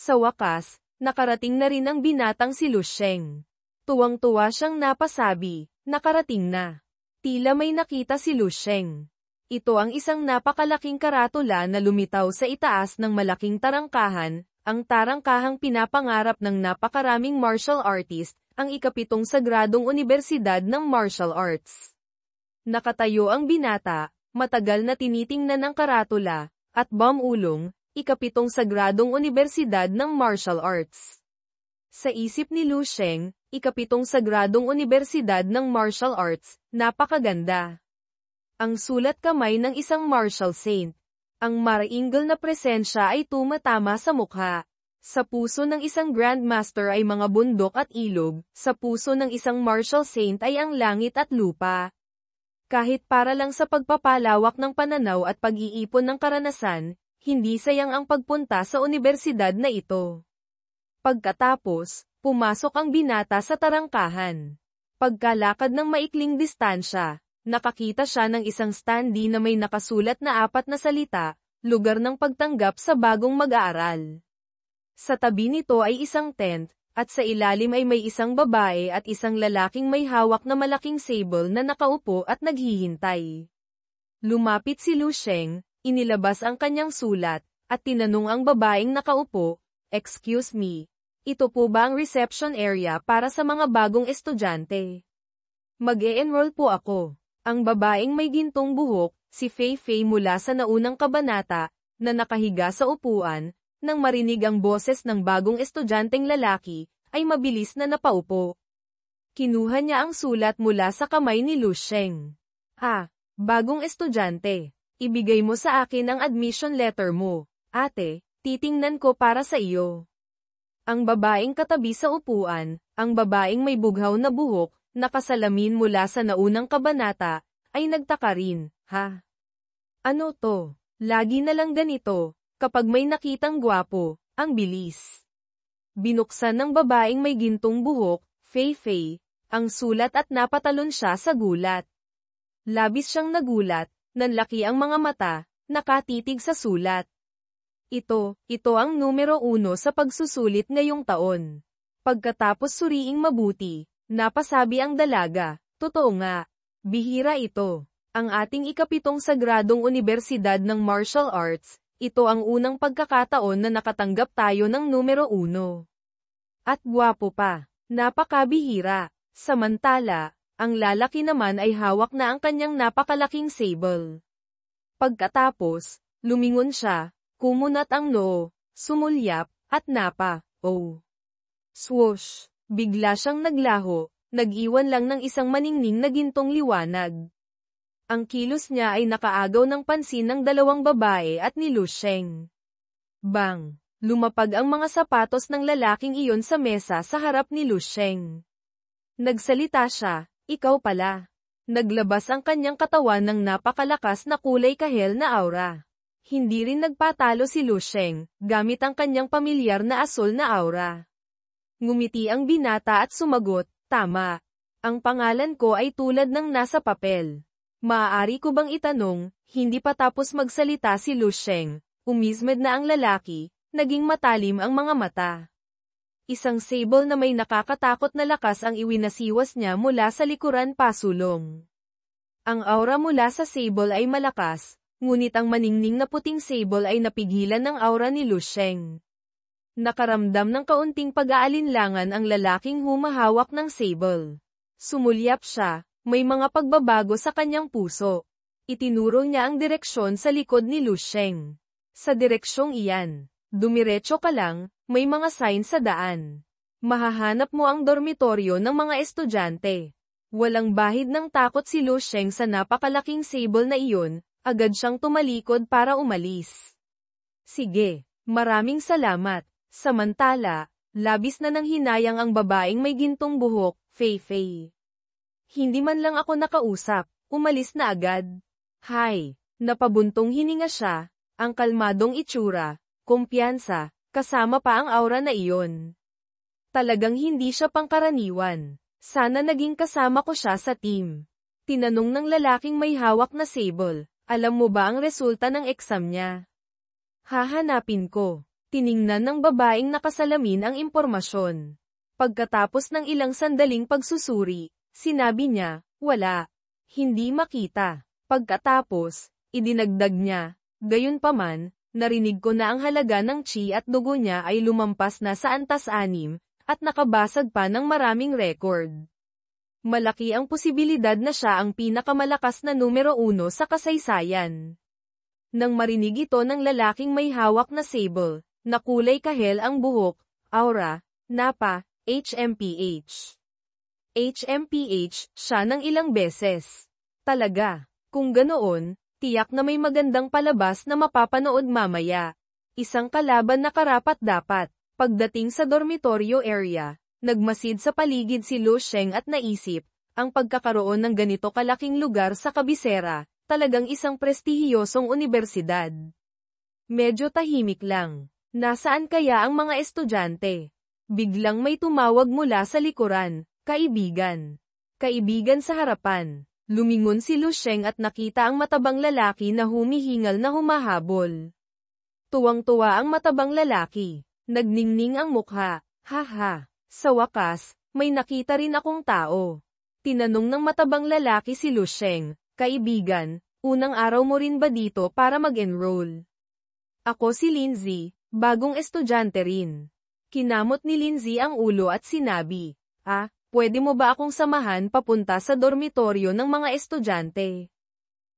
Sa wakas, nakarating na rin ang binatang si Lu Sheng. Tuwang-tuwa siyang napasabi, nakarating na. Tila may nakita si Lu Sheng. Ito ang isang napakalaking karatula na lumitaw sa itaas ng malaking tarangkahan, ang tarangkahang pinapangarap ng napakaraming martial artist, ang ikapitong sagradong unibersidad ng martial arts. Nakatayo ang binata, matagal na tinitingnan ang karatula, at Bam-ulong, ikapitong sagradong unibersidad ng martial arts. Sa isip ni Lu Sheng, ikapitong sagradong unibersidad ng martial arts, napakaganda. Ang sulat kamay ng isang martial saint. Ang maraingal na presensya ay tumatama sa mukha. Sa puso ng isang grandmaster ay mga bundok at ilog, sa puso ng isang martial saint ay ang langit at lupa. Kahit para lang sa pagpapalawak ng pananaw at pag-iipon ng karanasan, hindi sayang ang pagpunta sa unibersidad na ito. Pagkatapos, pumasok ang binata sa tarangkahan. Pagkalakad ng maikling distansya, nakakita siya ng isang standee na may nakasulat na 4 na salita, lugar ng pagtanggap sa bagong mag-aaral. Sa tabi nito ay isang tent, at sa ilalim ay may isang babae at isang lalaking may hawak na malaking sable na nakaupo at naghihintay. Lumapit si Lu Sheng, inilabas ang kanyang sulat, at tinanong ang babaeng nakaupo, "Excuse me, ito po ba ang reception area para sa mga bagong estudyante? Mag-e-enroll po ako." Ang babaeng may gintong buhok, si Fei Fei mula sa naunang kabanata, na nakahiga sa upuan, nang marinig ang boses ng bagong estudyanteng lalaki, ay mabilis na napaupo. Kinuha niya ang sulat mula sa kamay ni Lu Sheng. "Ah, bagong estudyante. Ibigay mo sa akin ang admission letter mo. Ate, titingnan ko para sa iyo." Ang babaeng katabi sa upuan, ang babaeng may bughaw na buhok, nakasalamin mula sa naunang kabanata, ay nagtaka rin, "Ha? Ano to? Lagi na lang ganito, kapag may nakitang gwapo, ang bilis." Binuksan ng babaeng may gintong buhok, Fei Fei, ang sulat at napatalon siya sa gulat. Labis siyang nagulat, nanlaki ang mga mata, nakatitig sa sulat. Ito ang numero 1 sa pagsusulit ngayong taon. Pagkatapos suriing mabuti, napasabi ang dalaga, "Totoo nga. Bihira ito. Ang ating ikapitong sagradong unibersidad ng martial arts, ito ang unang pagkakataon na nakatanggap tayo ng numero 1. At gwapo pa. Napakabihira." Samantala, ang lalaki naman ay hawak na ang kanyang napakalaking sable. Pagkatapos, lumingon siya, kumunat ang noo, sumulyap, at swoosh. Bigla siyang naglaho, nag-iwan lang ng isang maningning na gintong liwanag. Ang kilos niya ay nakaagaw ng pansin ng dalawang babae at ni Lu Sheng. Bang! Lumapag ang mga sapatos ng lalaking iyon sa mesa sa harap ni Lu Sheng. Nagsalita siya, "Ikaw pala." Naglabas ang kanyang katawan ng napakalakas na kulay kahel na aura. Hindi rin nagpatalo si Lu Sheng, gamit ang kanyang pamilyar na asul na aura. Ngumiti ang binata at sumagot, "Tama. Ang pangalan ko ay tulad ng nasa papel." "Maaari ko bang itanong?" Hindi pa tapos magsalita si Lu Sheng, umismed na ang lalaki, naging matalim ang mga mata. Isang sable na may nakakatakot na lakas ang iwinasiwas niya mula sa likuran pasulong. Ang aura mula sa sable ay malakas, ngunit ang maningning na puting sable ay napigilan ng aura ni Lu Sheng. Nakaramdam ng kaunting pag-aalinlangan ang lalaking humahawak ng sable. Sumulyap siya, may mga pagbabago sa kanyang puso. Itinuro niya ang direksyon sa likod ni Lu Sheng. "Sa direksyong iyan. Dumiretso ka lang, may mga sign sa daan. Mahahanap mo ang dormitoryo ng mga estudyante." Walang bahid ng takot si Lu Sheng sa napakalaking sable na iyon, agad siyang tumalikod para umalis. "Sige, maraming salamat." Samantala, labis na nang hinayang ang babaeng may gintong buhok, Fei Fei. "Hindi man lang ako nakausap, umalis na agad." "Hay." Napabuntong hininga siya, ang kalmadong itsura, kumpiyansa, kasama pa ang aura na iyon. Talagang hindi siya pangkaraniwan. "Sana naging kasama ko siya sa team." Tinanong ng lalaking may hawak na sable, "Alam mo ba ang resulta ng exam niya?" "Hahanapin ko." Tiningnan ng babaeng nakasalamin ang impormasyon. Pagkatapos ng ilang sandaling pagsusuri, sinabi niya, wala. Hindi makita. Pagkatapos, idinagdag niya, gayunpaman, narinig ko na ang halaga ng chi at dugo niya ay lumampas na sa 6, at nakabasag pa ng maraming record. Malaki ang posibilidad na siya ang pinakamalakas na numero 1 sa kasaysayan. Nang marinig ito ng lalaking may hawak na sable, na kulay kahel ang buhok, aura, napa, HMPH. HMPH, siya ng ilang beses. Talaga. Kung ganoon, tiyak na may magandang palabas na mapapanood mamaya. Isang kalaban na karapat-dapat. Pagdating sa dormitoryo area, nagmasid sa paligid si Lu Sheng at naisip, ang pagkakaroon ng ganito kalaking lugar sa kabisera, talagang isang prestihiyosong unibersidad. Medyo tahimik lang. Nasaan kaya ang mga estudyante? Biglang may tumawag mula sa likuran, kaibigan. Kaibigan sa harapan. Lumingon si Lu Sheng at nakita ang matabang lalaki na humihingal na humahabol. Tuwang-tuwa ang matabang lalaki. Nagningning ang mukha. Haha. Sa wakas, may nakita rin akong tao. Tinanong ng matabang lalaki si Lu Sheng, kaibigan, unang araw mo rin ba dito para mag-enroll? Ako si Lindsay, bagong estudyante rin. Kinamot ni Lindsay ang ulo at sinabi, pwede mo ba akong samahan papunta sa dormitoryo ng mga estudyante?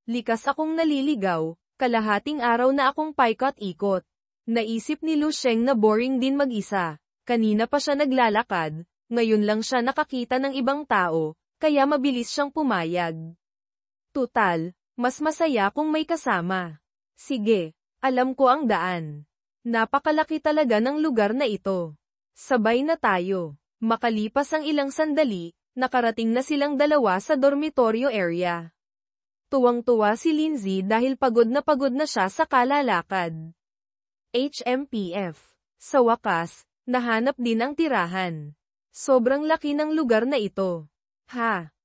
Likas akong naliligaw, kalahating araw na akong paikot-ikot. Naisip ni Lu Sheng na boring din mag-isa. Kanina pa siya naglalakad, ngayon lang siya nakakita ng ibang tao, kaya mabilis siyang pumayag. Tutal, mas masaya kung may kasama. Sige, alam ko ang daan. Napakalaki talaga ng lugar na ito. Sabay na tayo. Makalipas ang ilang sandali, nakarating na silang dalawa sa dormitoryo area. Tuwang-tuwa si Lindsay dahil pagod na siya sa kalalakad. HMPF. Sa wakas, nahanap din ang tirahan. Sobrang laki ng lugar na ito.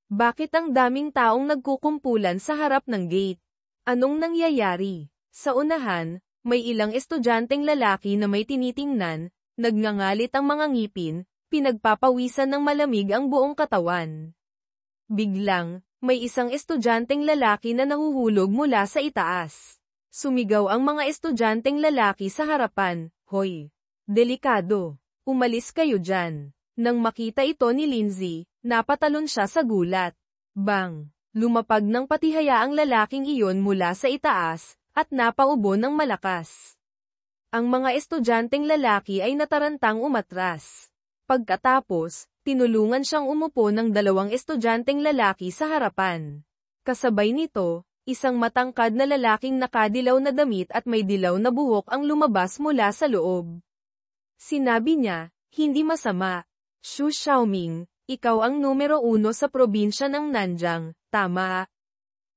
Bakit ang daming taong nagkukumpulan sa harap ng gate? Anong nangyayari? Sa unahan, may ilang estudyanteng lalaki na may tinitingnan, nagngangalit ang mga ngipin, pinagpapawisan ng malamig ang buong katawan. Biglang, may isang estudyanteng lalaki na nahuhulog mula sa itaas. Sumigaw ang mga estudyanteng lalaki sa harapan, "Hoy! Delikado! Umalis kayo dyan." Nang makita ito ni Lindsay, napatalon siya sa gulat. Bang! Lumapag ng patihaya ang lalaking iyon mula sa itaas, at napaubo ng malakas. Ang mga estudyanteng lalaki ay natarantang umatras. Pagkatapos, tinulungan siyang umupo ng dalawang estudyanteng lalaki sa harapan. Kasabay nito, isang matangkad na lalaking nakadilaw na damit at may dilaw na buhok ang lumabas mula sa loob. Sinabi niya, "Hindi masama. Xu Xiaoming, ikaw ang numero 1 sa probinsya ng Nanjing, tama?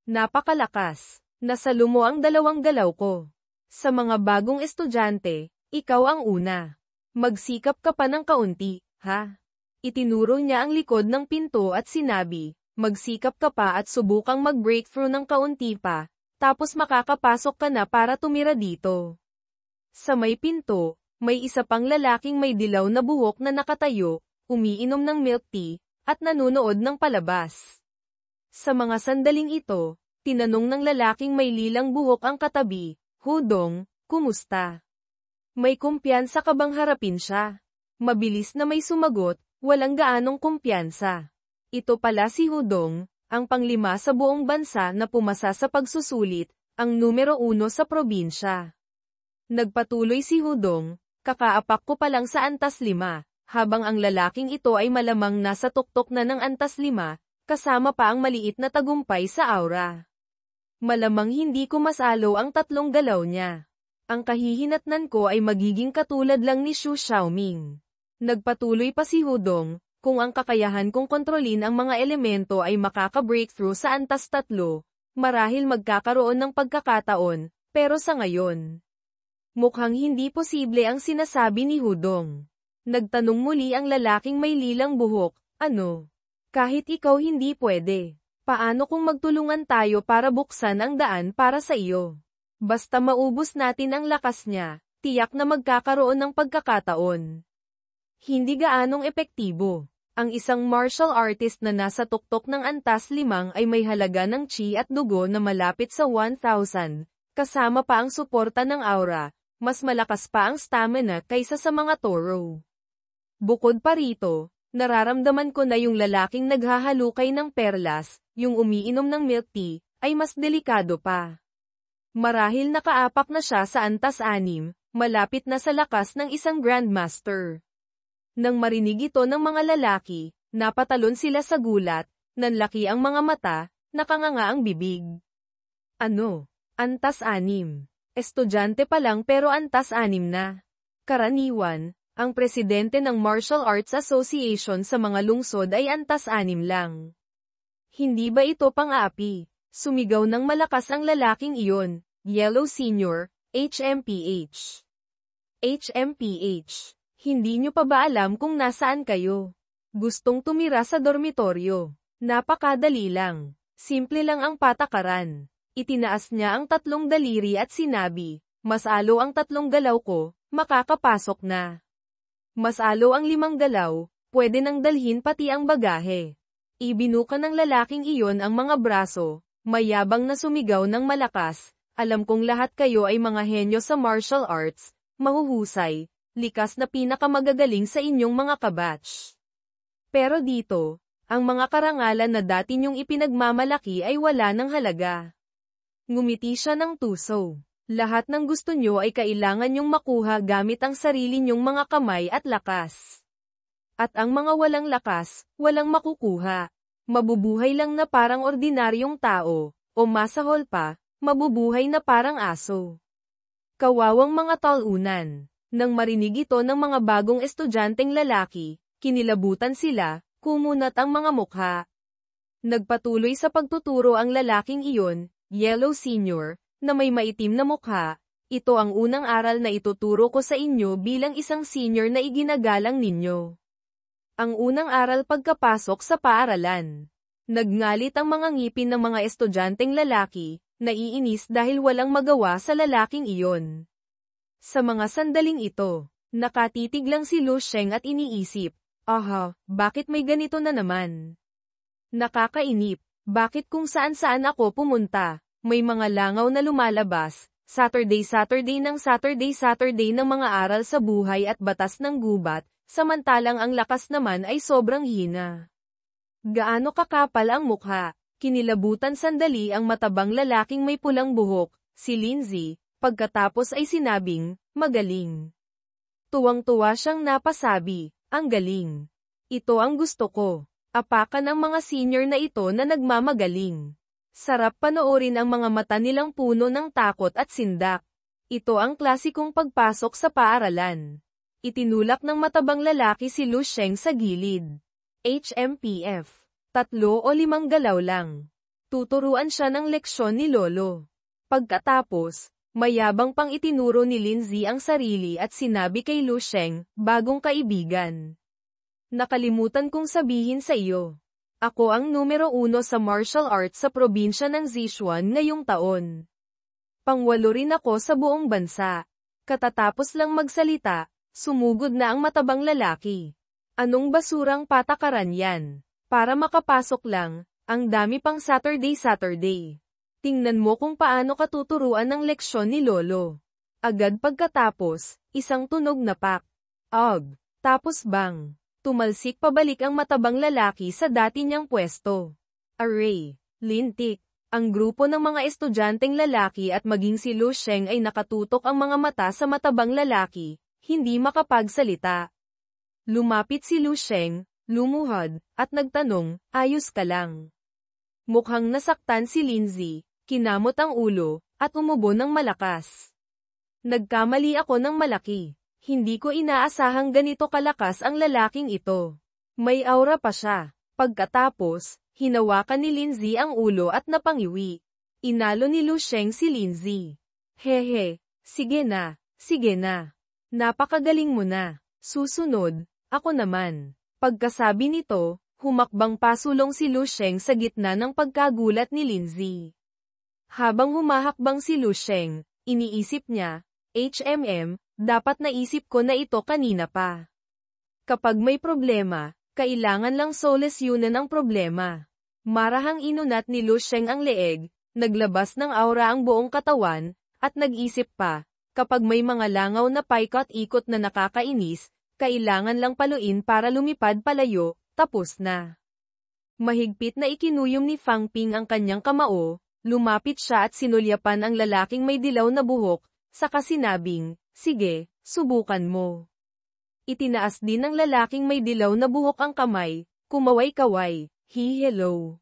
Napakalakas. Nasalumo ang dalawang galaw ko. Sa mga bagong estudyante, ikaw ang una. Magsikap ka pa ng kaunti, ha?" Itinuro niya ang likod ng pinto at sinabi, "Magsikap ka pa at subukang mag-breakthrough ng kaunti pa, tapos makakapasok ka na para tumira dito." Sa may pinto, may isa pang lalaking may dilaw na buhok na nakatayo, umiinom ng milk tea, at nanunood ng palabas. Sa mga sandaling ito, tinanong ng lalaking may lilang buhok ang katabi, "Hudong, kumusta? May kumpiyansa ka bang harapin siya?" Mabilis na may sumagot, walang gaanong kumpiyansa. Ito pala si Hudong, ang panglima sa buong bansa na pumasa sa pagsusulit, ang numero 1 sa probinsya. Nagpatuloy si Hudong, "Kakaapak ko pa lang sa antas 5, habang ang lalaking ito ay malamang nasa tuktok na ng antas 5, kasama pa ang maliit na tagumpay sa aura. Malamang hindi ko masalo ang 3 galaw niya. Ang kahihinatnan ko ay magiging katulad lang ni Xu Xiaoming." Nagpatuloy pa si Hudong, "Kung ang kakayahan kong kontrolin ang mga elemento ay makaka-breakthrough sa antas 3, marahil magkakaroon ng pagkakataon, pero sa ngayon, mukhang hindi posible ang sinasabi ni Hudong." Nagtanong muli ang lalaking may lilang buhok, "Ano? Kahit ikaw hindi pwede. Paano kung magtulungan tayo para buksan ang daan para sa iyo? Basta maubos natin ang lakas niya, Tiyak na magkakaroon ng pagkakataon. Hindi gaanong epektibo. Ang isang martial artist na nasa tuktok ng antas 5 ay may halaga ng chi at dugo na malapit sa 1,000, kasama pa ang suporta ng aura, mas malakas pa ang stamina kaysa sa mga toro. Bukod pa rito, nararamdaman ko na yung lalaking naghahalukay ng perlas, yung umiinom ng milk tea, ay mas delikado pa. Marahil nakaapak na siya sa antas 6, malapit na sa lakas ng isang grandmaster. Nang marinig ito ng mga lalaki, napatalon sila sa gulat, nanlaki ang mga mata, nakanganga ang bibig. Ano? Antas 6. Estudyante pa lang pero antas 6 na. Karaniwan, ang presidente ng Martial Arts Association sa mga lungsod ay antas 6 lang. Hindi ba ito pang-aapi? Sumigaw ng malakas ang lalaking iyon, Yellow Senior, HMPH. HMPH. Hindi nyo pa ba alam kung nasaan kayo? Gustong tumira sa dormitoryo. Napakadali lang. Simple lang ang patakaran. Itinaas niya ang 3 daliri at sinabi, mas alo ang 3 galaw ko, makakapasok na. Mas alo ang 5 galaw, pwede nang dalhin pati ang bagahe. Ibinuka ng lalaking iyon ang mga braso, mayabang na sumigaw ng malakas, alam kong lahat kayo ay mga henyo sa martial arts, mahuhusay, likas na pinakamagagaling sa inyong mga kabatch. Pero dito, ang mga karangalan na dati niyong ipinagmamalaki ay wala ng halaga. Ngumiti siya ng tuso. Lahat ng gusto niyo ay kailangan niyong makuha gamit ang sarili niyong mga kamay at lakas. At ang mga walang lakas, walang makukuha. Mabubuhay lang na parang ordinaryong tao, o masahol pa, mabubuhay na parang aso. Kawawang mga talunan. Nang marinig ito ng mga bagong estudyanteng lalaki, kinilabutan sila, kumunat ang mga mukha. Nagpatuloy sa pagtuturo ang lalaking iyon, Yellow Senior, na may maitim na mukha. Ito ang unang aral na ituturo ko sa inyo bilang isang senior na iginagalang ninyo. Ang unang aral pagkapasok sa paaralan. Nagngalit ang mga ngipin ng mga estudyanteng lalaki, naiinis dahil walang magawa sa lalaking iyon. Sa mga sandaling ito, nakatitig lang si Lu Sheng at iniisip, aha, bakit may ganito na naman? Nakakainip, bakit kung saan-saan ako pumunta, may mga langaw na lumalabas, Saturday ng mga aral sa buhay at batas ng gubat, samantalang ang lakas naman ay sobrang hina. Gaano kakapal ang mukha, kinilabutan sandali ang matabang lalaking may pulang buhok, si Lindsay. Pagkatapos ay sinabing, magaling. Tuwang-tuwa siyang napasabi, ang galing. Ito ang gusto ko. Apakan ang mga senior na ito na nagmamagaling. Sarap panoorin ang mga mata nilang puno ng takot at sindak. Ito ang klasikong pagpasok sa paaralan. Itinulak ng matabang lalaki si Lu Sheng sa gilid. HMPF. 3 o 5 galaw lang. Tuturuan siya ng leksyon ni Lolo. Pagkatapos, mayabang pang itinuro ni Lindsay ang sarili at sinabi kay Lu Sheng, bagong kaibigan. Nakalimutan kong sabihin sa iyo. Ako ang numero 1 sa martial arts sa probinsya ng Sichuan ngayong taon. Pang-8 rin ako sa buong bansa. Katatapos lang magsalita, sumugod na ang matabang lalaki. Anong basurang patakaran yan? Para makapasok lang, ang dami pang Saturday. Tingnan mo kung paano katuturuan ng leksyon ni Lolo. Agad pagkatapos, isang tunog na pak. Ag. Tapos bang. Tumalsik pabalik ang matabang lalaki sa dati niyang pwesto. Array. Lintik. Ang grupo ng mga estudyanteng lalaki at maging si Lu Sheng ay nakatutok ang mga mata sa matabang lalaki, hindi makapagsalita. Lumapit si Lu Sheng, lumuhod, at nagtanong, ayos ka lang. Mukhang nasaktan si Lindsay. Kinamot ang ulo, at umubo ng malakas. Nagkamali ako ng malaki. Hindi ko inaasahang ganito kalakas ang lalaking ito. May aura pa siya. Pagkatapos, hinawakan ni Lindsay ang ulo at napangiwi. Inalo ni Lu Sheng si Lindsay. Hehe, sige na. Napakagaling mo na. Susunod, ako naman. Pagkasabi nito, humakbang pasulong si Lu Sheng sa gitna ng pagkagulat ni Lindsay. Habang humahakbang si Lu Sheng, iniisip niya, dapat naisip ko na ito kanina pa. Kapag may problema, kailangan lang solusyonan ang problema. Marahang inunat ni Lu Sheng ang leeg, naglabas ng aura ang buong katawan, at nag-isip pa, kapag may mga langaw na paikot-ikot na nakakainis, kailangan lang paluin para lumipad palayo, tapos na. Mahigpit na ikinuyom ni Fang Ping ang kanyang kamao, lumapit siya at sinulyapan ang lalaking may dilaw na buhok, saka sinabing, sige, subukan mo. Itinaas din ng lalaking may dilaw na buhok ang kamay, kumaway-kaway, hello.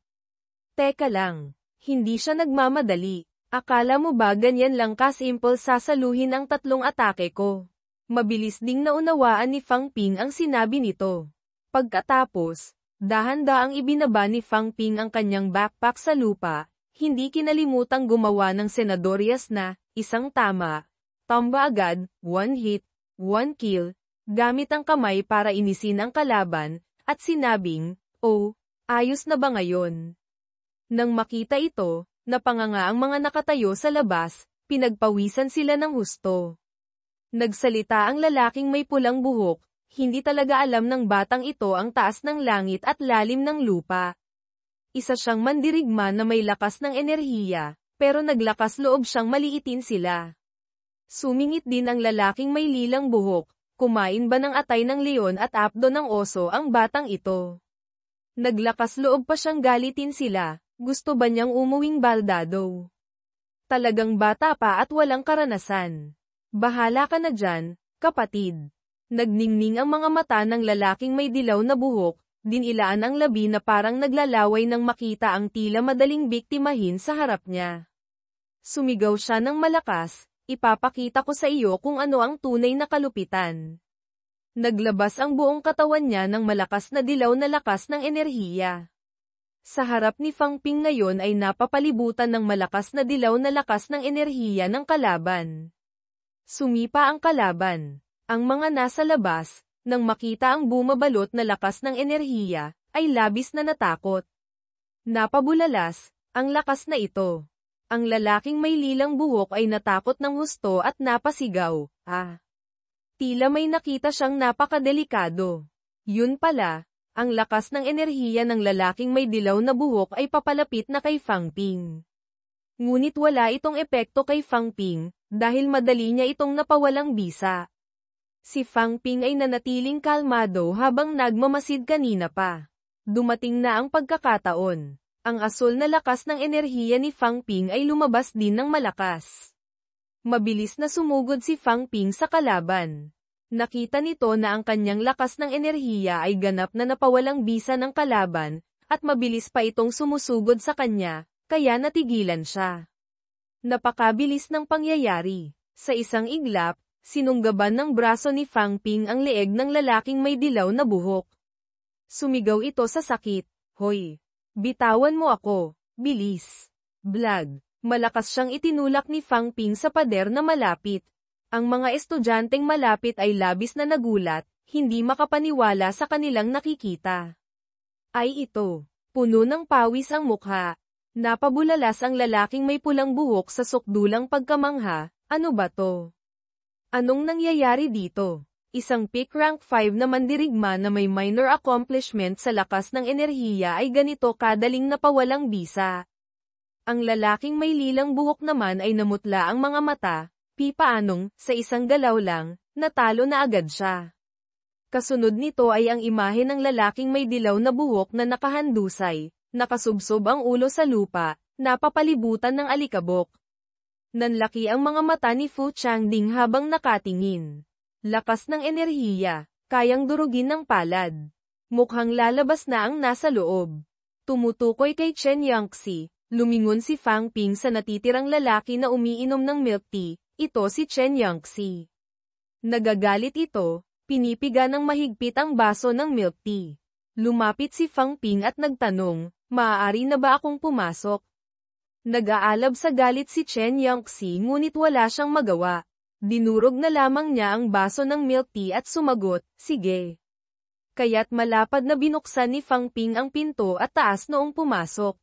Teka lang, hindi siya nagmamadali. Akala mo ba ganyan lang ka-simple sasaluhin ang tatlong atake ko? Mabilis ding naunawaan ni Fang Ping ang sinabi nito. Pagkatapos, dahan-daang ibinaba ni Fang Ping ang kanyang backpack sa lupa, hindi kinalimutang gumawa ng senadorias na, isang tama, tamba agad, one hit, one kill, gamit ang kamay para inisin ang kalaban, at sinabing, oh, ayos na ba ngayon? Nang makita ito, napanganga ang mga nakatayo sa labas, pinagpawisan sila ng husto. Nagsalita ang lalaking may pulang buhok, hindi talaga alam ng batang ito ang taas ng langit at lalim ng lupa. Isa siyang mandirigma na may lakas ng enerhiya, pero naglakas loob siyang maliitin sila. Sumingit din ang lalaking may lilang buhok, kumain ba ng atay ng leon at apdo ng oso ang batang ito? Naglakas loob pa siyang galitin sila. Gusto ba niyang umuwing baldado? Talagang bata pa at walang karanasan. Bahala ka na dyan, kapatid. Nagningning ang mga mata ng lalaking may dilaw na buhok, dinilaan ang labi na parang naglalaway nang makita ang tila madaling biktimahin sa harap niya. Sumigaw siya ng malakas, ipapakita ko sa iyo kung ano ang tunay na kalupitan. Naglabas ang buong katawan niya ng malakas na dilaw na lakas ng enerhiya. Sa harap ni Fang Ping ngayon ay napapalibutan ng malakas na dilaw na lakas ng enerhiya ng kalaban. Sumipa ang kalaban. Ang mga nasa labas, nang makita ang bumabalot na lakas ng enerhiya, ay labis na natakot. Napabulalas, ang lakas na ito. Ang lalaking may lilang buhok ay natakot ng husto at napasigaw, Tila may nakita siyang napakadelikado. Yun pala. Ang lakas ng enerhiya ng lalaking may dilaw na buhok ay papalapit na kay Fang Ping. Ngunit wala itong epekto kay Fang Ping, dahil madali niya itong napawalang bisa. Si Fang Ping ay nanatiling kalmado habang nagmamasid kanina pa. Dumating na ang pagkakataon. Ang asul na lakas ng enerhiya ni Fang Ping ay lumabas din ng malakas. Mabilis na sumugod si Fang Ping sa kalaban. Nakita nito na ang kanyang lakas ng enerhiya ay ganap na napawalang bisa ng kalaban, at mabilis pa itong sumusugod sa kanya, kaya natigilan siya. Napakabilis ng pangyayari. Sa isang iglap, sinunggaban ng braso ni Fang Ping ang leeg ng lalaking may dilaw na buhok. Sumigaw ito sa sakit, "Hoy! Bitawan mo ako, bilis!" Blag! Malakas siyang itinulak ni Fang Ping sa pader na malapit. Ang mga estudyanteng malapit ay labis na nagulat, hindi makapaniwala sa kanilang nakikita. Ay ito, puno ng pawis ang mukha. Napabulalas ang lalaking may pulang buhok sa sukdulang pagkamangha, ano ba to? Anong nangyayari dito? Isang peak rank 5 na mandirigma na may minor accomplishment sa lakas ng enerhiya ay ganito kadaling napawalang bisa. Ang lalaking may lilang buhok naman ay namutla ang mga mata. Paanong, sa isang galaw lang, natalo na agad siya. Kasunod nito ay ang imahe ng lalaking may dilaw na buhok na nakahandusay, nakasubsob ang ulo sa lupa, napapalibutan ng alikabok. Nanlaki ang mga mata ni Fu Changding habang nakatingin. Lakas ng enerhiya, kayang durugin ng palad. Mukhang lalabas na ang nasa loob. Tumutukoy kay Chen Yangxi, lumingon si Fang Ping sa natitirang lalaki na umiinom ng milk tea. Ito si Chen Yangxi. Nagagalit ito, pinipiga ng mahigpit ang baso ng milk tea. Lumapit si Fang Ping at nagtanong, maaari na ba akong pumasok? Nag-aalab sa galit si Chen Yangxi ngunit wala siyang magawa. Dinurog na lamang niya ang baso ng milk tea at sumagot, sige. Kaya't malapad na binuksan ni Fang Ping ang pinto at taas noong pumasok.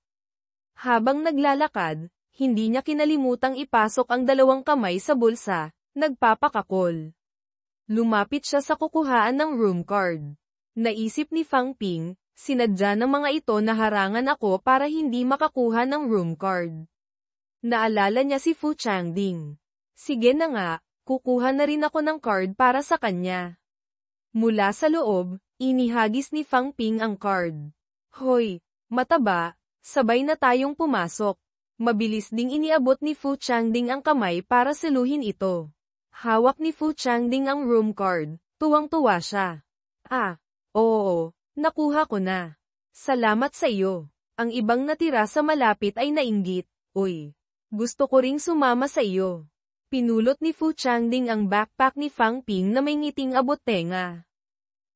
Habang naglalakad, hindi niya kinalimutang ipasok ang dalawang kamay sa bulsa, nagpapakakol. Lumapit siya sa kukuhaan ng room card. Naisip ni Fang Ping, sinadya ng mga ito na harangan ako para hindi makakuha ng room card. Naalala niya si Fu Changding. Sige na nga, kukuha na rin ako ng card para sa kanya. Mula sa loob, inihagis ni Fang Ping ang card. Hoy, mataba, sabay na tayong pumasok. Mabilis ding iniabot ni Fu Changding ang kamay para saluhin ito. Hawak ni Fu Changding ang room card, tuwang-tuwa siya. Oo, nakuha ko na. Salamat sa iyo. Ang ibang natira sa malapit ay nainggit. Uy, gusto ko ring sumama sa iyo. Pinulot ni Fu Changding ang backpack ni Fang Ping na may ngiting abot-tenga.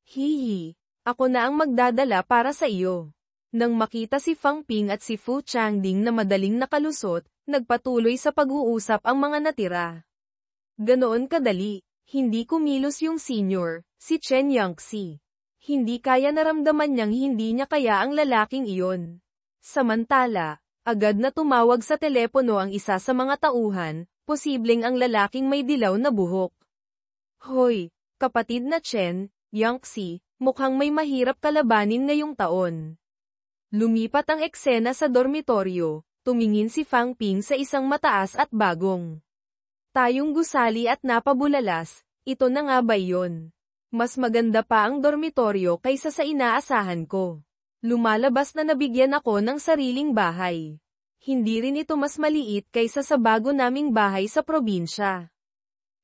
Hihi, ako na ang magdadala para sa iyo. Nang makita si Fang Ping at si Fu Changding na madaling nakalusot, nagpatuloy sa pag-uusap ang mga natira. Ganoon kadali, hindi kumilos yung senior, si Chen Yangxi. Hindi kaya naramdaman niyang hindi niya kaya ang lalaking iyon. Samantala, agad na tumawag sa telepono ang isa sa mga tauhan, posibleng ang lalaking may dilaw na buhok. Hoy, kapatid na Chen, Yangxi, mukhang may mahirap kalabanin ngayong taon. Lumipat ang eksena sa dormitoryo, tumingin si Fang Ping sa isang mataas at bagong. Tayong gusali at napabulalas, ito na nga ba yun? Mas maganda pa ang dormitoryo kaysa sa inaasahan ko. Lumalabas na nabigyan ako ng sariling bahay. Hindi rin ito mas maliit kaysa sa bago naming bahay sa probinsya.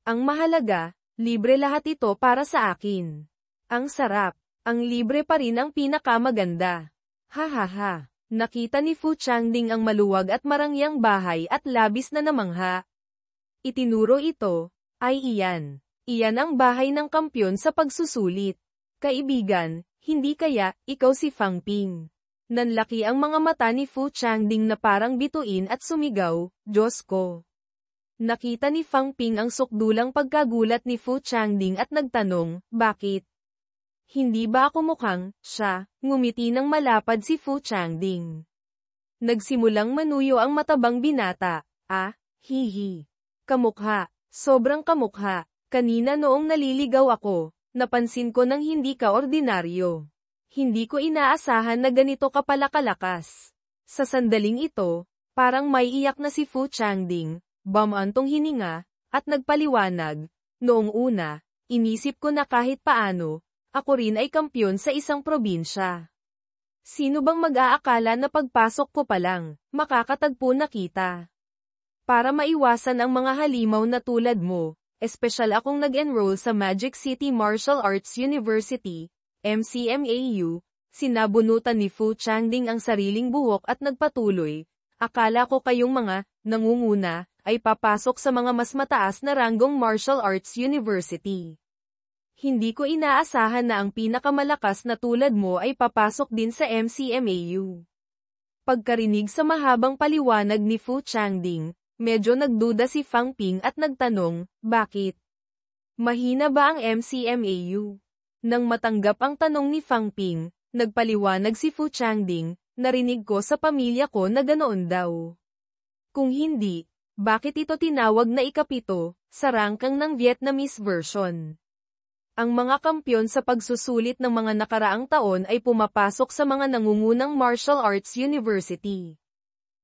Ang mahalaga, libre lahat ito para sa akin. Ang sarap, ang libre pa rin ang pinakamaganda. Hahaha, nakita ni Fu Changding ang maluwag at marangyang bahay at labis na namangha. Itinuro ito, ay iyan. Iyan ang bahay ng kampyon sa pagsusulit. Kaibigan, hindi kaya, ikaw si Fang Ping. Nanlaki ang mga mata ni Fu Changding na parang bituin at sumigaw, Diyos ko. Nakita ni Fang Ping ang sukdulang pagkagulat ni Fu Changding at nagtanong, bakit? Hindi ba ako mukhang, siya, ngumiti ng malapad si Fu Changding. Nagsimulang manuyo ang matabang binata, hihi. Kamukha, sobrang kamukha. Kanina noong naliligaw ako, napansin ko nang hindi ka ordinaryo. Hindi ko inaasahan na ganito ka pala kalakas. Sa sandaling ito, parang may iyak na si Fu Changding, bumantong hininga, at nagpaliwanag. Noong una, inisip ko na kahit paano, ako rin ay kampyon sa isang probinsya. Sino bang mag-aakala na pagpasok ko pa lang, makakatagpo na kita? Para maiwasan ang mga halimaw na tulad mo, espesyal akong nag-enroll sa Magic City Martial Arts University, MCMAU, sinabunutan ni Fu Changding ang sariling buhok at nagpatuloy, akala ko kayong mga nangunguna ay papasok sa mga mas mataas na ranggong martial arts university. Hindi ko inaasahan na ang pinakamalakas na tulad mo ay papasok din sa MCMAU. Pagkarinig sa mahabang paliwanag ni Fu Changding, medyo nagduda si Fang Ping at nagtanong, bakit? Mahina ba ang MCMAU? Nang matanggap ang tanong ni Fang Ping, nagpaliwanag si Fu Changding, narinig ko sa pamilya ko na ganoon daw. Kung hindi, bakit ito tinawag na ikapito, sa rangkang ng Vietnamese version? Ang mga kampyon sa pagsusulit ng mga nakaraang taon ay pumapasok sa mga nangungunang martial arts university.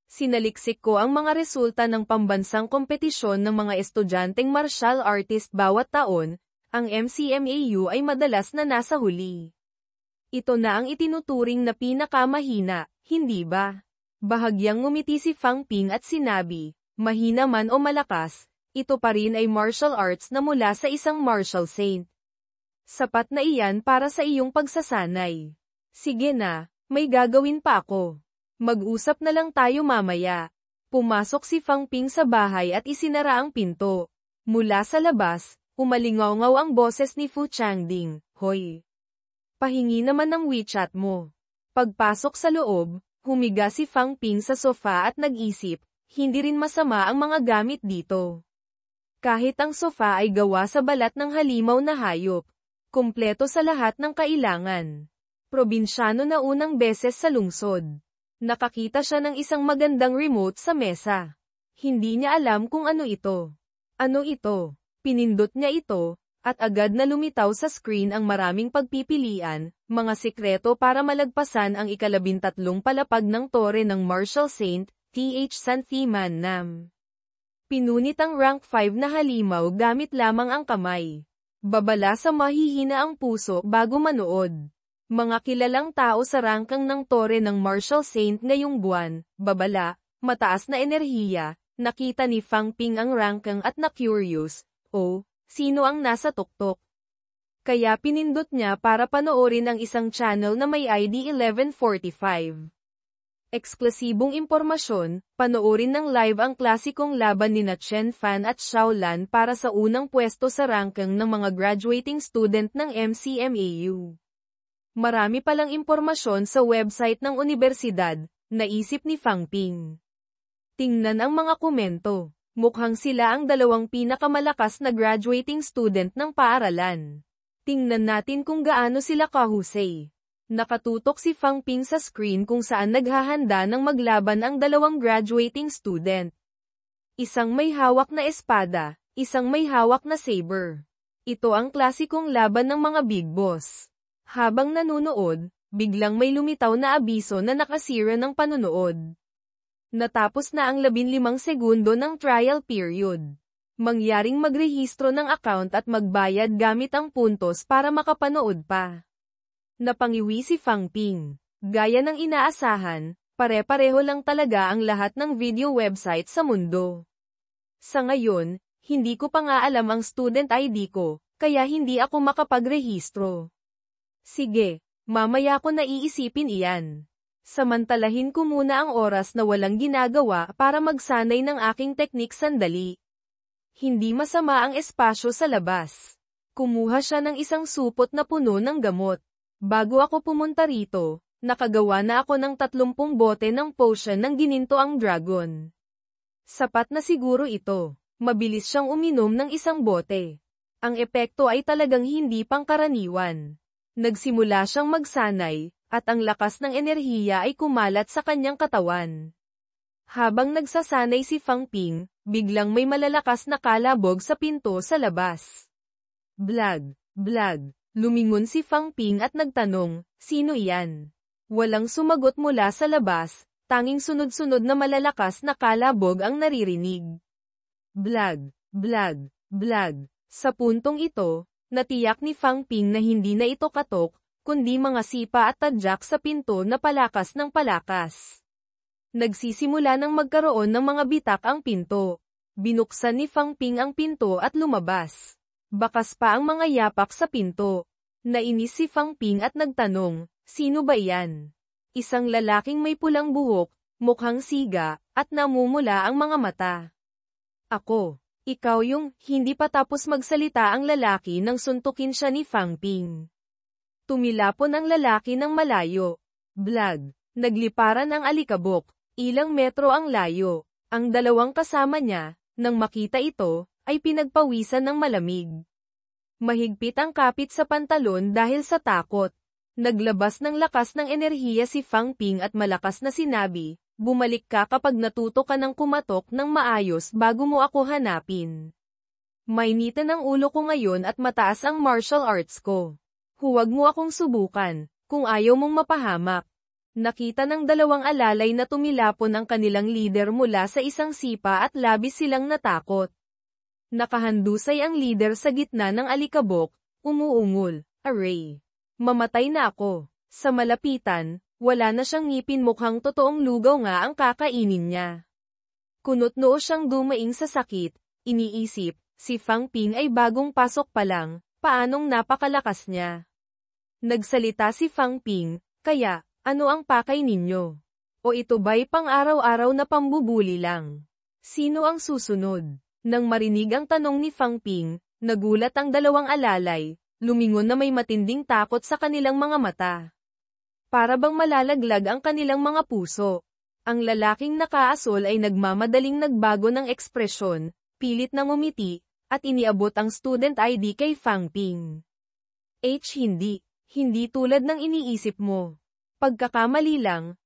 Sinaliksik ko ang mga resulta ng pambansang kompetisyon ng mga estudyanteng martial artist bawat taon, ang MCMAU ay madalas na nasa huli. Ito na ang itinuturing na pinakamahina, hindi ba? Bahagyang ngumiti si Fang Ping at sinabi, mahina man o malakas, ito pa rin ay martial arts na mula sa isang martial saint. Sapat na iyan para sa iyong pagsasanay. Sige na, may gagawin pa ako. Mag-usap na lang tayo mamaya. Pumasok si Fang Ping sa bahay at isinara ang pinto. Mula sa labas, umalingaw-ngaw ang boses ni Fu Changding, Hoy! Pahingi naman ng WeChat mo. Pagpasok sa loob, humiga si Fang Ping sa sofa at nag-isip, hindi rin masama ang mga gamit dito. Kahit ang sofa ay gawa sa balat ng halimaw na hayop, kumpleto sa lahat ng kailangan. Probinsyano na unang beses sa lungsod. Nakakita siya ng isang magandang remote sa mesa. Hindi niya alam kung ano ito. Ano ito? Pinindot niya ito, At agad na lumitaw sa screen ang maraming pagpipilian, mga sikreto para malagpasan ang ika-13 palapag ng tore ng Marshall Saint, Th. Santhiman Nam. Pinunit ang rank 5 na halimaw gamit lamang ang kamay. Babala sa mahihina ang puso bago manood. Mga kilalang tao sa rangkang ng tore ng Marshall Saint ngayong buwan, babala, mataas na enerhiya, nakita ni Fang Ping ang rangkang at na-curious, sino ang nasa tuktok? Kaya pinindot niya para panoorin ang isang channel na may ID 1145. Eksklusibong impormasyon, panoorin ng live ang klasikong laban nina Chen Fan at Xiaolan para sa unang pwesto sa rangkang ng mga graduating student ng MCMAU. Marami palang impormasyon sa website ng universidad, naisip ni Fang Ping. Tingnan ang mga komento. Mukhang sila ang dalawang pinakamalakas na graduating student ng paaralan. Tingnan natin kung gaano sila kahusay. Nakatutok si Fang Ping sa screen kung saan naghahanda ng maglaban ang dalawang graduating student. Isang may hawak na espada, isang may hawak na saber. Ito ang klasikong laban ng mga big boss. Habang nanunood, biglang may lumitaw na abiso na nakasira ng panunood. Natapos na ang 15 segundo ng trial period. Mangyaring magrehistro ng account at magbayad gamit ang puntos para makapanood pa. Napangiwi si Fang Ping. Gaya ng inaasahan, pare-pareho lang talaga ang lahat ng video website sa mundo. Sa ngayon, hindi ko pa nga alam ang student ID ko, kaya hindi ako makapagrehistro. Sige, mamaya ko naiisipin iyan. Samantalahin ko muna ang oras na walang ginagawa para magsanay ng aking teknik sandali. Hindi masama ang espasyo sa labas. Kumuha siya ng isang supot na puno ng gamot. Bago ako pumunta rito, nakagawa na ako ng 30 bote ng potion ng ginintoang dragon. Sapat na siguro ito. Mabilis siyang uminom ng isang bote. Ang epekto ay talagang hindi pangkaraniwan. Nagsimula siyang magsanay, at ang lakas ng enerhiya ay kumalat sa kanyang katawan. Habang nagsasanay si Fang Ping, biglang may malalakas na kalabog sa pinto sa labas. Blag, blag, lumingon si Fang Ping at nagtanong, sino iyan? Walang sumagot mula sa labas, tanging sunod-sunod na malalakas na kalabog ang naririnig. Blag, blag, blag. Sa puntong ito, natiyak ni Fang Ping na hindi na ito katok, kundi mga sipa at tadyak sa pinto na palakas ng palakas. Nagsisimula ng magkaroon ng mga bitak ang pinto. Binuksan ni Fang Ping ang pinto at lumabas. Bakas pa ang mga yapak sa pinto. Nainis si Fang Ping at nagtanong, sino ba iyan? Isang lalaking may pulang buhok, mukhang siga, at namumula ang mga mata. Ako. Ikaw yung, hindi pa tapos magsalita ang lalaki nang suntukin siya ni Fang Ping. Tumilapon ang lalaki ng malayo. Blag. Nagliparan ang alikabok. Ilang metro ang layo. Ang dalawang kasama niya, nang makita ito, ay pinagpawisan ng malamig. Mahigpit ang kapit sa pantalon dahil sa takot. Naglabas ng lakas ng enerhiya si Fang Ping at malakas na sinabi, bumalik ka kapag natuto ka ng kumatok ng maayos bago mo ako hanapin. Mainitan ang ulo ko ngayon at mataas ang martial arts ko. Huwag mo akong subukan, kung ayaw mong mapahamak. Nakita ng dalawang alalay na tumilapon ang kanilang leader mula sa isang sipa at labis silang natakot. Nakahandusay ang leader sa gitna ng alikabok, umuungol, aray. Mamatay na ako. Sa malapitan, wala na siyang ngipin, mukhang totoong lugaw nga ang kakainin niya. Kunot-noo siyang dumaing sa sakit, iniisip, si Fang Ping ay bagong pasok pa lang, paanong napakalakas niya. Nagsalita si Fang Ping, kaya, ano ang pakay ninyo? O ito ba'y pang-araw-araw na pambubuli lang? Sino ang susunod? Nang marinig ang tanong ni Fang Ping, nagulat ang dalawang alalay, lumingon na may matinding takot sa kanilang mga mata. Para bang malalaglag ang kanilang mga puso. Ang lalaking nakaasol ay nagmamadaling nagbago ng ekspresyon, pilit na ngumiti, at iniabot ang student ID kay Fang Ping. Hindi tulad ng iniisip mo. Pagkakamali lang.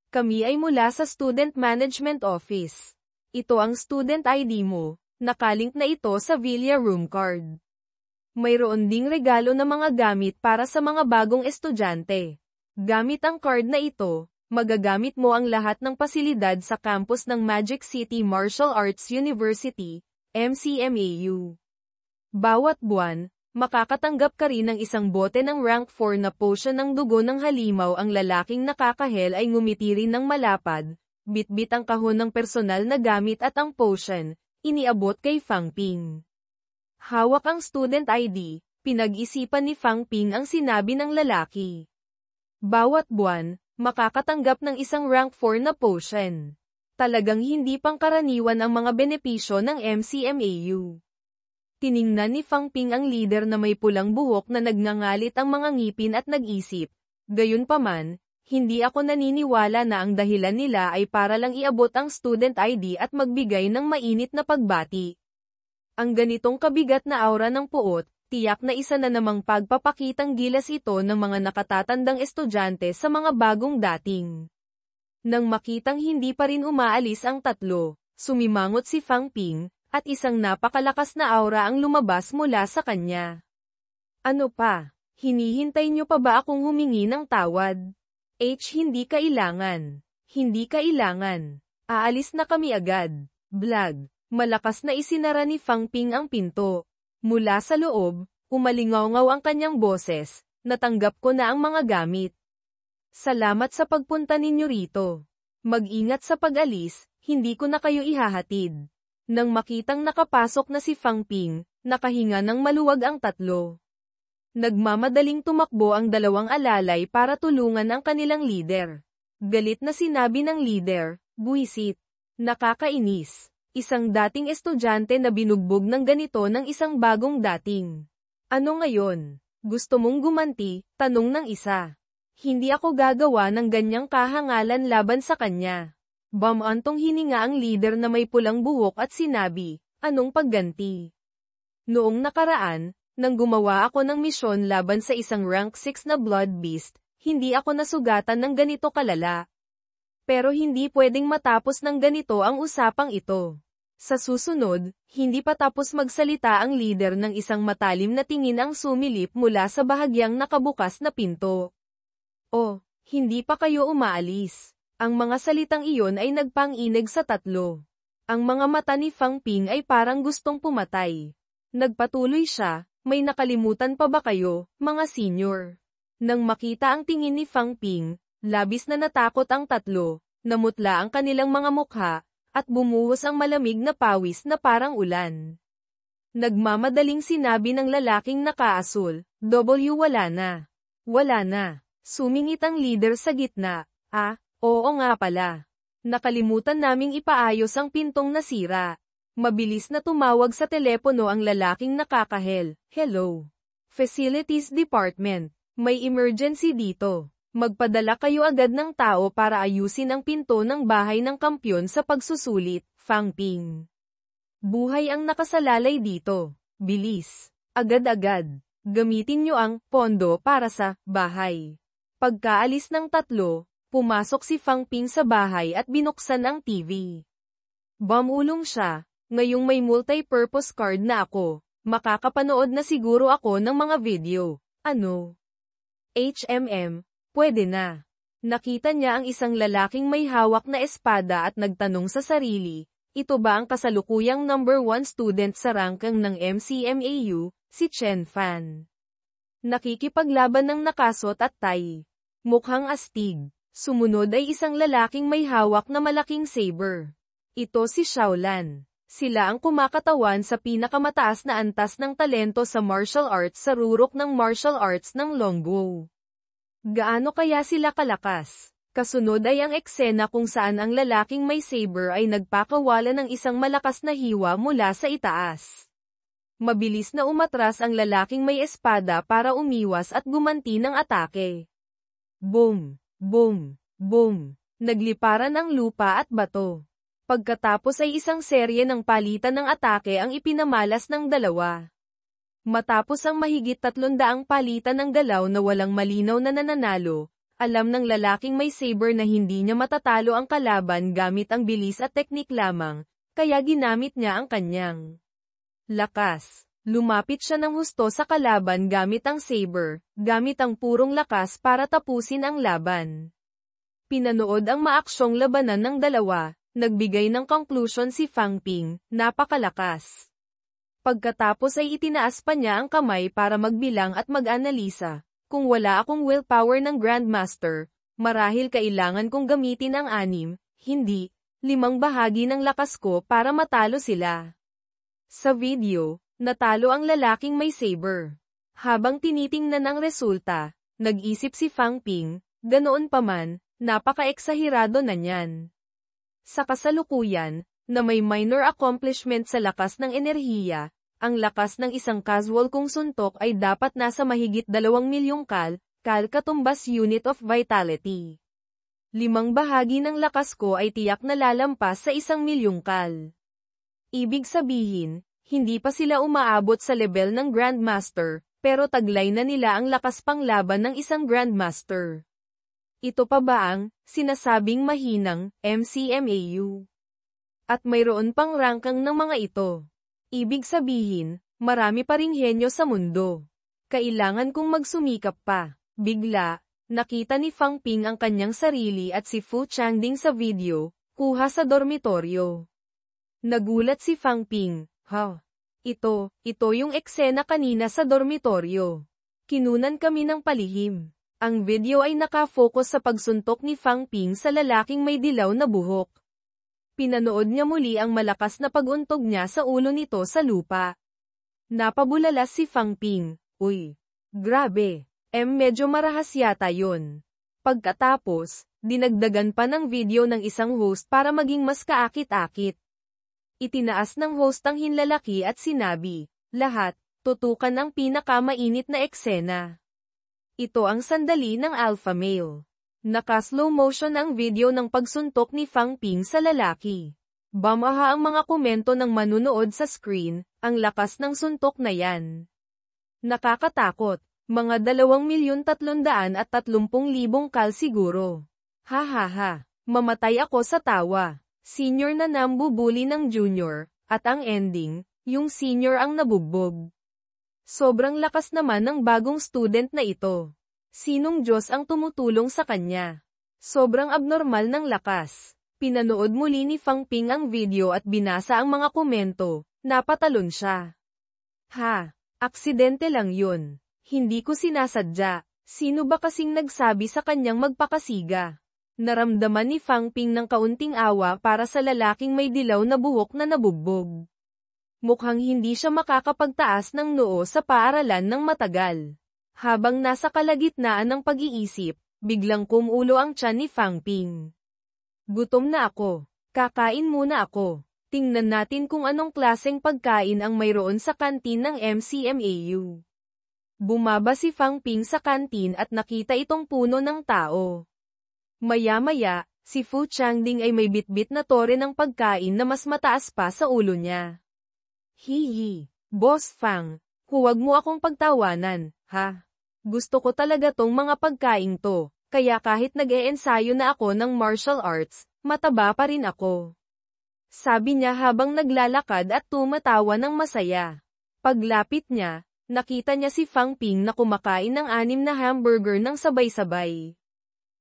Kami ay mula sa Student Management Office. Ito ang student ID mo, Nakalink na ito sa Villa Room Card. Mayroon ding regalo na mga gamit para sa mga bagong estudyante. Gamit ang card na ito, magagamit mo ang lahat ng pasilidad sa campus ng Magic City Martial Arts University, MCMAU. Bawat buwan, makakatanggap ka rin ng isang bote ng rank 4 na potion ng dugo ng halimaw. Ang lalaking nakakahel ay ngumiti rin ng malapad, bitbit ang kahon ng personal na gamit at ang potion, iniabot kay Fang Ping. Hawak ang student ID, pinag-isipan ni Fang Ping ang sinabi ng lalaki. Bawat buwan, makakatanggap ng isang rank 4 na potion. Talagang hindi pangkaraniwan ang mga benepisyo ng MCMAU. Tiningnan ni Fang Ping ang leader na may pulang buhok na nagngangalit ang mga ngipin at nag-isip. Gayunpaman, hindi ako naniniwala na ang dahilan nila ay para lang iabot ang student ID at magbigay ng mainit na pagbati. Ang ganitong kabigat na aura ng puot, tiyak na isa na namang pagpapakitang gilas ito ng mga nakatatandang estudyante sa mga bagong dating. Nang makitang hindi pa rin umaalis ang tatlo, sumimangot si Fang Ping, at isang napakalakas na aura ang lumabas mula sa kanya. Ano pa? Hinihintay niyo pa ba akong humingi ng tawad? Hindi kailangan. Hindi kailangan. Aalis na kami agad. Blag. Malakas na isinara ni Fang Ping ang pinto. Mula sa loob, umalingaw-ngaw ang kanyang boses. Natanggap ko na ang mga gamit. Salamat sa pagpunta ninyo rito. Mag-ingat sa pag-alis, hindi ko na kayo ihahatid. Nang makitang nakapasok na si Fang Ping, nakahinga ng maluwag ang tatlo. Nagmamadaling tumakbo ang dalawang alalay para tulungan ang kanilang leader. Galit na sinabi ng leader, "Buwisit. Nakakainis. Isang dating estudyante na binugbog ng ganito ng isang bagong dating. Ano ngayon? Gusto mong gumanti?" Tanong ng isa. "Hindi ako gagawa ng ganyang kahangalan laban sa kanya." Bumantong hininga ang leader na may pulang buhok at sinabi, "Anong pagganti? Noong nakaraan, nang gumawa ako ng misyon laban sa isang rank 6 na blood beast, hindi ako nasugatan ng ganito kalala. Pero hindi pwedeng matapos ng ganito ang usapang ito." Sa susunod, hindi pa tapos magsalita ang leader ng isang matalim na tingin ang sumilip mula sa bahagyang nakabukas na pinto. "Oh, hindi pa kayo umaalis." Ang mga salitang iyon ay nagpang-inig sa tatlo. Ang mga mata ni Fang Ping ay parang gustong pumatay. Nagpatuloy siya, "May nakalimutan pa ba kayo, mga senior?" Nang makita ang tingin ni Fang Ping, labis na natakot ang tatlo, namutla ang kanilang mga mukha, at bumuhos ang malamig na pawis na parang ulan. Nagmamadaling sinabi ng lalaking nakaasul, "Wala na. Wala na." Sumingit ang leader sa gitna, Oo nga pala. Nakalimutan naming ipaayos ang pintong nasira." Mabilis na tumawag sa telepono ang lalaking nakakahel. "Hello. Facilities Department. May emergency dito. Magpadala kayo agad ng tao para ayusin ang pinto ng bahay ng kampyon sa pagsusulit, Fang Ping. Buhay ang nakasalalay dito. Bilis. Agad-agad. Gamitin nyo ang pondo para sa bahay." Pagkaalis ng tatlo, pumasok si Fang Ping sa bahay at binuksan ang TV. Bumulong siya, "Ngayong may multi-purpose card na ako, makakapanood na siguro ako ng mga video." Ano? Pwede na. Nakita niya ang isang lalaking may hawak na espada at nagtanong sa sarili, ito ba ang kasalukuyang number 1 student sa ranking ng MCMAU, si Chen Fan? Nakikipaglaban ng nakasot at tie. Mukhang astig. Sumunod ay isang lalaking may hawak na malaking saber. Ito si Shaolan. Sila ang kumakatawan sa pinakamataas na antas ng talento sa martial arts sa rurok ng martial arts ng Longbow. Gaano kaya sila kalakas? Kasunod ay ang eksena kung saan ang lalaking may saber ay nagpakawala ng isang malakas na hiwa mula sa itaas. Mabilis na umatras ang lalaking may espada para umiwas at gumanti ng atake. Boom! Boom! Boom! Nagliparan ang lupa at bato. Pagkatapos ay isang serye ng palitan ng atake ang ipinamalas ng dalawa. Matapos ang mahigit 300 palitan ng galaw na walang malinaw na nananalo, alam ng lalaking may saber na hindi niya matatalo ang kalaban gamit ang bilis at teknik lamang, kaya ginamit niya ang kanyang lakas. Lumapit siya ng husto sa kalaban gamit ang saber, gamit ang purong lakas para tapusin ang laban. Pinanood ang maaksyong labanan ng dalawa, nagbigay ng conclusion si Fang Ping, napakalakas. Pagkatapos ay itinaas pa niya ang kamay para magbilang at mag-analisa. Kung wala akong willpower ng Grandmaster, marahil kailangan kong gamitin ang 6, hindi, 5 bahagi ng lakas ko para matalo sila. Sa video, natalo ang lalaking may saber. Habang tinitingnan ang resulta, nag-isip si Fang Ping, ganoon pa man, napaka-eksahirado na niyan. Sa kasalukuyan, na may minor accomplishment sa lakas ng enerhiya, ang lakas ng isang casual kung suntok ay dapat nasa mahigit 2 milyong katumbas unit of vitality. 5 bahagi ng lakas ko ay tiyak na lalampas sa 1 milyong kal. Ibig sabihin, hindi pa sila umaabot sa level ng Grandmaster, pero taglay na nila ang lakas panglaban ng isang Grandmaster. Ito pa ba ang sinasabing mahinang MCMAU? At mayroon pang rangkang ng mga ito. Ibig sabihin, marami pa ring henyo sa mundo. Kailangan kong magsumikap pa. Bigla, nakita ni Fang Ping ang kanyang sarili at si Fu Changding sa video, kuha sa dormitoryo. Nagulat si Fang Ping. Ito yung eksena kanina sa dormitoryo. Kinunan kami ng palihim. Ang video ay nakafocus sa pagsuntok ni Fang Ping sa lalaking may dilaw na buhok. Pinanood niya muli ang malakas na paguntog niya sa ulo nito sa lupa. Napabulalas si Fang Ping. Uy, grabe. Medyo marahas yata yun. Pagkatapos, dinagdagan pa ng video ng isang host para maging mas kaakit-akit. Itinaas ng host ang hinlalaki at sinabi, lahat, tutukan ang pinakamainit na eksena. Ito ang sandali ng alpha male. Naka-slow motion ang video ng pagsuntok ni Fang Ping sa lalaki. Bamaha ang mga komento ng manunood sa screen, ang lakas ng suntok na yan. Nakakatakot, mga 2,330,000 kal siguro. Ha, mamatay ako sa tawa. Senior na nambubuli ng junior, at ang ending, yung senior ang nabugbog. Sobrang lakas naman ng bagong student na ito. Sinong Diyos ang tumutulong sa kanya? Sobrang abnormal ng lakas. Pinanood muli ni Fang Ping ang video at binasa ang mga komento, napatalon siya. Aksidente lang yun. Hindi ko sinasadya. Sino ba kasing nagsabi sa kanyang magpakasiga? Naramdaman ni Fang Ping ng kaunting awa para sa lalaking may dilaw na buhok na nabugbog. Mukhang hindi siya makakapagtaas ng noo sa paaralan ng matagal. Habang nasa kalagitnaan ng pag-iisip, biglang kumulo ang tiyan ni Fang Ping. Gutom na ako. Kakain muna ako. Tingnan natin kung anong klaseng pagkain ang mayroon sa kantin ng MCMAU. Bumaba si Fang Ping sa kantin at nakita itong puno ng tao. Maya-maya, si Fu Changding ay may bitbit na tore ng pagkain na mas mataas pa sa ulo niya. Hihi, Boss Fang, huwag mo akong pagtawanan, ha? Gusto ko talaga tong mga pagkain to, kaya kahit nag-e-ensayo na ako ng martial arts, mataba pa rin ako. Sabi niya habang naglalakad at tumatawa ng masaya. Paglapit niya, nakita niya si Fang Ping na kumakain ng 6 na hamburger ng sabay-sabay.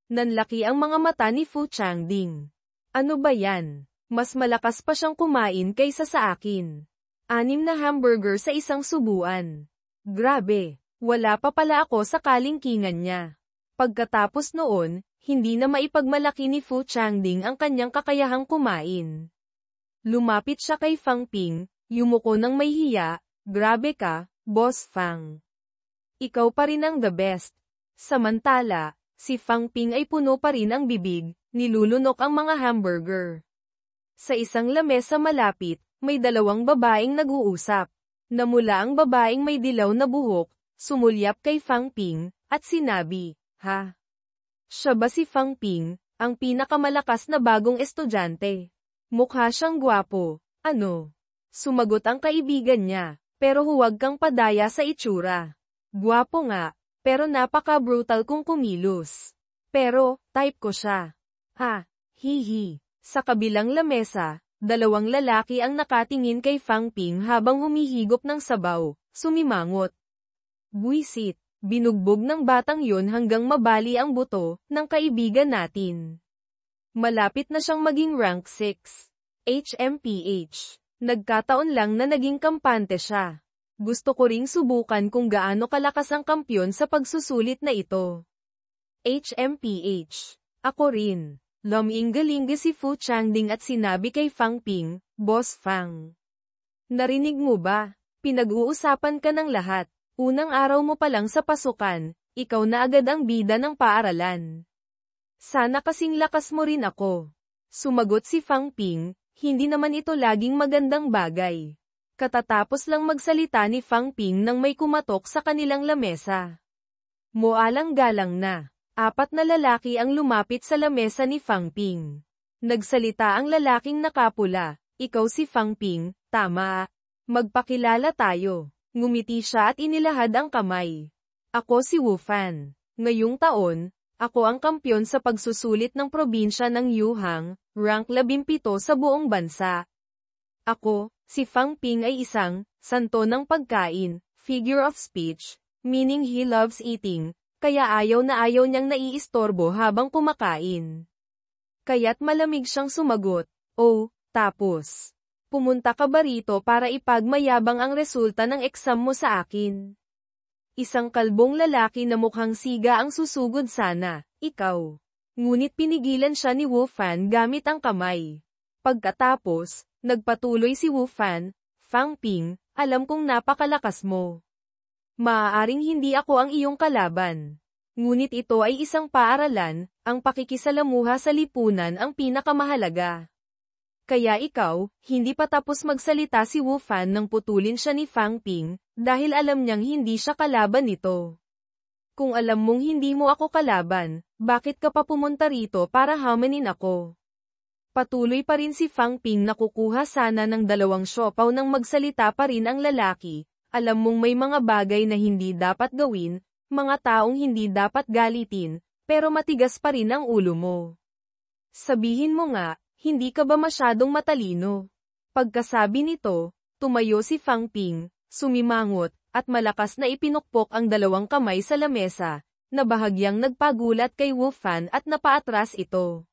Nanlaki ang mga mata ni Fu Changding. Ano ba yan? Mas malakas pa siyang kumain kaysa sa akin. 6 na hamburger sa isang subuan. Grabe, wala pa pala ako sa kalingkingan niya. Pagkatapos noon, hindi na maipagmalaki ni Fu Changding ang kanyang kakayahang kumain. Lumapit siya kay Fang Ping, yumuko ng may hiya, grabe ka, Boss Fang. Ikaw pa rin ang the best. Samantala, si Fang Ping ay puno pa rin ang bibig, nilulunok ang mga hamburger. Sa isang lamesa malapit, may 2 babaeng nag-uusap. Namula ang babaeng may dilaw na buhok, sumulyap kay Fang Ping, at sinabi, ha? Siya ba si Fang Ping, ang pinakamalakas na bagong estudyante? Mukha siyang gwapo, ano? Sumagot ang kaibigan niya, pero huwag kang padaya sa itsura. Gwapo nga, pero napaka-brutal kung kumilos. Pero, type ko siya. Hihi. Sa kabilang lamesa, Dalawang lalaki ang nakatingin kay Fang Ping habang humihigop ng sabaw, sumimangot. Buwisit, binugbog ng batang yun hanggang mabali ang buto ng kaibigan natin. Malapit na siyang maging rank 6. HMPH. Nagkataon lang na naging kampante siya. Gusto ko ring subukan kung gaano kalakas ang kampyon sa pagsusulit na ito. HMPH. Ako rin. Luminggalinga si Fu Changding at sinabi kay Fang Ping, Boss Fang. Narinig mo ba? Pinag-uusapan ka ng lahat. Unang araw mo pa lang sa pasukan, ikaw na agad ang bida ng paaralan. Sana kasing lakas mo rin ako. Sumagot si Fang Ping, hindi naman ito laging magandang bagay. Katatapos lang magsalita ni Fang Ping nang may kumatok sa kanilang lamesa. Moalang-galang na. 4 na lalaki ang lumapit sa lamesa ni Fang Ping. Nagsalita ang lalaking nakapula, ikaw si Fang Ping, tama. Magpakilala tayo. Ngumiti siya at inilahad ang kamay. Ako si Wu Fan. Ngayong taon, ako ang kampyon sa pagsusulit ng probinsya ng Yuhang, rank 17 sa buong bansa. Ako, si Fang Ping ay isang santo ng pagkain, figure of speech, meaning he loves eating. Kaya ayaw niyang naiistorbo habang kumakain. Kaya't malamig siyang sumagot, oh, tapos. Pumunta ka ba rito para ipagmayabang ang resulta ng exam mo sa akin? Isang kalbong lalaki na mukhang siga ang susugod sana, ikaw. Ngunit pinigilan siya ni Wu Fan gamit ang kamay. Pagkatapos, nagpatuloy si Wu Fan, Fang Ping, alam kong napakalakas mo. Maaaring hindi ako ang iyong kalaban. Ngunit ito ay isang paaralan, ang pakikisalamuha sa lipunan ang pinakamahalaga. Kaya ikaw, hindi pa tapos magsalita si Wu Fan nang putulin siya ni Fang Ping, dahil alam niyang hindi siya kalaban nito. Kung alam mong hindi mo ako kalaban, bakit ka pa pumunta rito para hamanin ako? Patuloy pa rin si Fang Ping na kukuha sana ng 2 siopaw nang magsalita pa rin ang lalaki. Alam mong may mga bagay na hindi dapat gawin, mga taong hindi dapat galitin, pero matigas pa rin ang ulo mo. Sabihin mo nga, hindi ka ba masyadong matalino? Pagkasabi nito, tumayo si Fang Ping, sumimangot, at malakas na ipinukpok ang 2 kamay sa lamesa, na bahagyang nagpagulat kay Wu Fan at napaatras ito.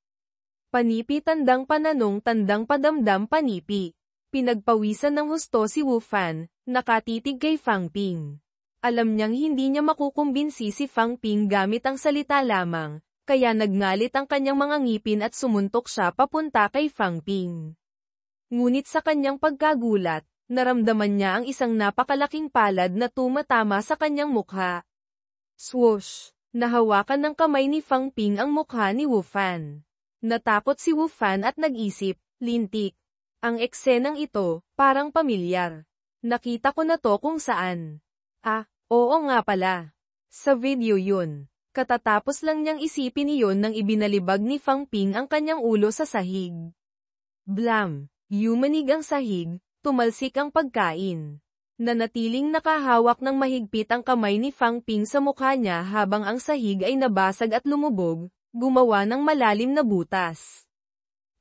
Panipi tandang pananong tandang padamdam panipi. Pinagpawisan ng husto si Wu Fan, nakatitig kay Fang Ping. Alam niyang hindi niya makukumbinsi si Fang Ping gamit ang salita lamang, kaya nagngalit ang kanyang mga ngipin at sumuntok siya papunta kay Fang Ping. Ngunit sa kanyang pagkagulat, naramdaman niya ang isang napakalaking palad na tumatama sa kanyang mukha. Swoosh! Nahawakan ng kamay ni Fang Ping ang mukha ni Wu Fan. Natakot si Wu Fan at nag-isip, lintik. Ang eksenang ito, parang pamilyar. Nakita ko na to kung saan. Oo nga pala. Sa video yun. Katatapos lang niyang isipin iyon nang ibinalibag ni Fang Ping ang kanyang ulo sa sahig. Blam! Yumanig ang sahig, tumalsik ang pagkain. Nanatiling nakahawak ng mahigpit ang kamay ni Fang Ping sa mukha niya habang ang sahig ay nabasag at lumubog, gumawa ng malalim na butas.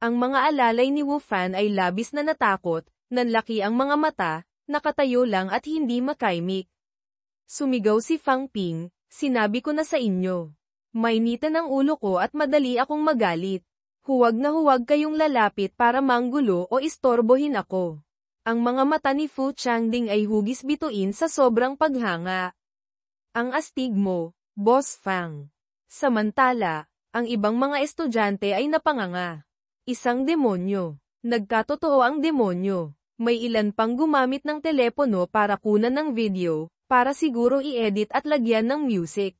Ang mga alalay ni Wu Fan ay labis na natakot, nanlaki ang mga mata, nakatayo lang at hindi makaimik. Sumigaw si Fang Ping, sinabi ko na sa inyo. Mainitan ang ulo ko at madali akong magalit. Huwag na huwag kayong lalapit para manggulo o istorbohin ako. Ang mga mata ni Fu Changding ay hugis bituin sa sobrang paghanga. Ang astig mo, Boss Fang. Samantala, ang ibang mga estudyante ay napanganga. Isang demonyo. Nagkatotoo ang demonyo. May ilan pang gumamit ng telepono para kunan ng video, para siguro i-edit at lagyan ng music.